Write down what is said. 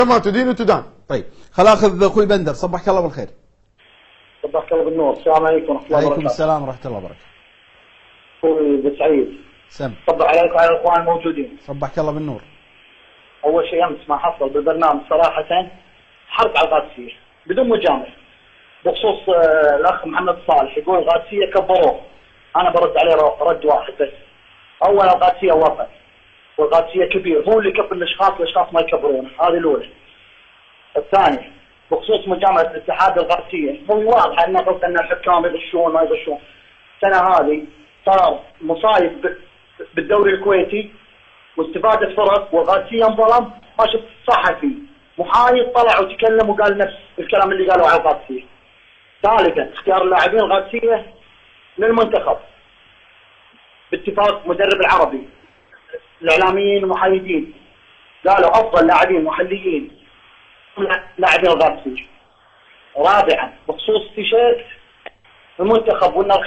كما تدين تدان. طيب خل اخذ اخوي بندر. صبحك الله بالخير. صبحك الله بالنور. السلام عليكم ورحمه الله وبركاته. وعليكم السلام ورحمه الله وبركاته. اخوي ابو سعيد. سم. صبح عليك وعلى الاخوان الموجودين. صبحك الله بالنور. اول شيء امس ما حصل بالبرنامج صراحه حرب على القادسيه بدون مجامله بخصوص الاخ محمد صالح يقول القادسيه كبروه. انا برد عليه رد واحد بس. اول القادسيه وطن والقادسيه كبير، هو اللي يكبر الاشخاص ما يكبرونه، هذه الاولى. الثانيه بخصوص مجامله الاتحاد القادسيه، هو واضح ان قصد ان الحكام يغشون ما يغشون. السنه هذه صار مصايب بالدوري الكويتي واستفادة فرص والقادسيه انظلم. ما شفت صحفي محايد طلع وتكلم وقال نفس الكلام اللي قالوا على القادسيه. ثالثا اختيار اللاعبين القادسيه للمنتخب باتفاق مدرب العربي. الاعلاميين المحايدين قالوا افضل لاعبين محليين لاعبين القادسيه. رابعا بخصوص تيشيرت المنتخب والنرخ